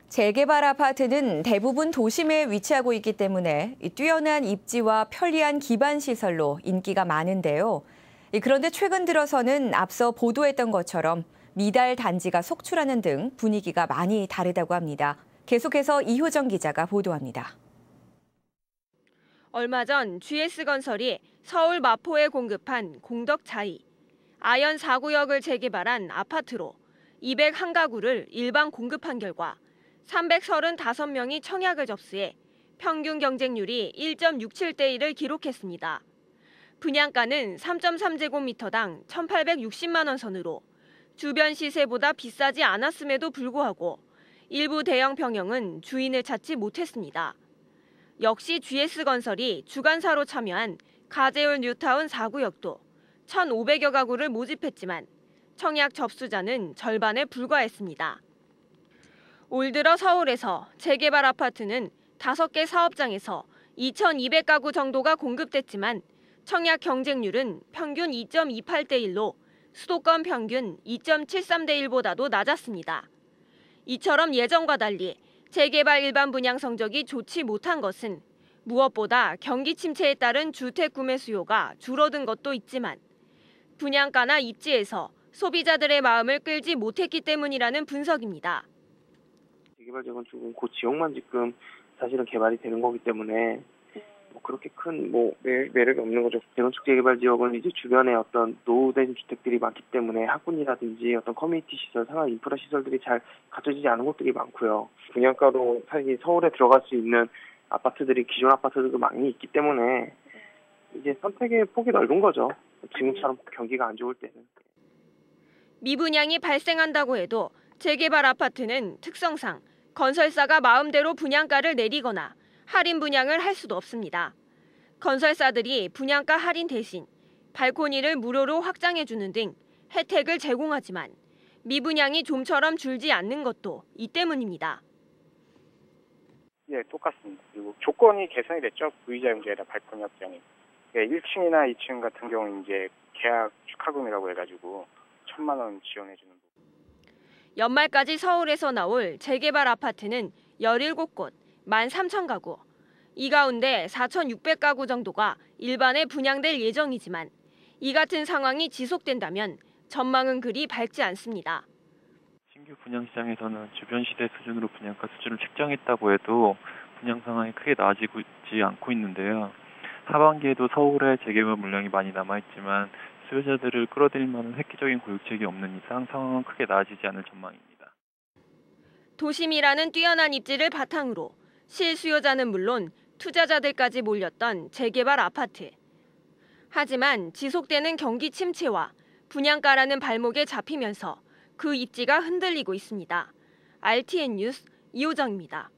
재개발 아파트는 대부분 도심에 위치하고 있기 때문에 뛰어난 입지와 편리한 기반 시설로 인기가 많은데요. 그런데 최근 들어서는 앞서 보도했던 것처럼 미달 단지가 속출하는 등 분위기가 많이 다르다고 합니다. 계속해서 이효정 기자가 보도합니다. 얼마 전 GS건설이 서울 마포에 공급한 공덕자이, 아연 4구역을 재개발한 아파트로 201가구를 일반 공급한 결과 335명이 청약을 접수해 평균 경쟁률이 1.67대 1을 기록했습니다. 분양가는 3.3제곱미터당 1,860만 원 선으로 주변 시세보다 비싸지 않았음에도 불구하고 일부 대형 평형은 주인을 찾지 못했습니다. 역시 GS건설이 주관사로 참여한 가재울 뉴타운 4구역도 1,500여 가구를 모집했지만 청약 접수자는 절반에 불과했습니다. 올 들어 서울에서 재개발 아파트는 5개 사업장에서 2,200가구 정도가 공급됐지만 청약 경쟁률은 평균 2.28대 1로 수도권 평균 2.73대 1보다도 낮았습니다. 이처럼 예전과 달리 재개발 일반 분양 성적이 좋지 못한 것은 무엇보다 경기 침체에 따른 주택 구매 수요가 줄어든 것도 있지만 분양가나 입지에서 소비자들의 마음을 끌지 못했기 때문이라는 분석입니다. 재개발 재건축은 그 지역만 지금 사실은 개발이 되는 거기 때문에 그렇게 큰 매력이 없는 거죠. 재건축 재개발 지역은 이제 주변에 어떤 노후된 주택들이 많기 때문에 학군이라든지 어떤 커뮤니티 시설, 생활 인프라 시설들이 잘 갖춰지지 않은 곳들이 많고요. 분양가로 사실 서울에 들어갈 수 있는 아파트들이 기존 아파트들도 많이 있기 때문에 이제 선택의 폭이 넓은 거죠. 지금처럼 경기가 안 좋을 때는. 미분양이 발생한다고 해도 재개발 아파트는 특성상 건설사가 마음대로 분양가를 내리거나 할인 분양을 할 수도 없습니다. 건설사들이 분양가 할인 대신 발코니를 무료로 확장해주는 등 혜택을 제공하지만 미분양이 좀처럼 줄지 않는 것도 이 때문입니다. 예, 똑같습니다. 그리고 조건이 개선이 됐죠. V자 용적에다 발코니 확장이. 1층이나 2층 같은 경우는 이제 계약 축하금이라고 해가지고 1,000만 원 지원해주는 부분. 연말까지 서울에서 나올 재개발 아파트는 17곳, 13,000가구. 이 가운데 4,600가구 정도가 일반에 분양될 예정이지만 이 같은 상황이 지속된다면 전망은 그리 밝지 않습니다. 신규 분양 시장에서는 주변 시대 수준으로 분양가 수준을 책정했다고 해도 분양 상황이 크게 나아지고 있지 않고 있는데요. 하반기에도 서울에 재개발 물량이 많이 남아있지만 수요자들을 끌어들일 만한 획기적인 고육책이 없는 이상 상황은 크게 나아지지 않을 전망입니다. 도심이라는 뛰어난 입지를 바탕으로 실수요자는 물론 투자자들까지 몰렸던 재개발 아파트. 하지만 지속되는 경기 침체와 분양가라는 발목에 잡히면서 그 입지가 흔들리고 있습니다. RTN 뉴스 이효정입니다.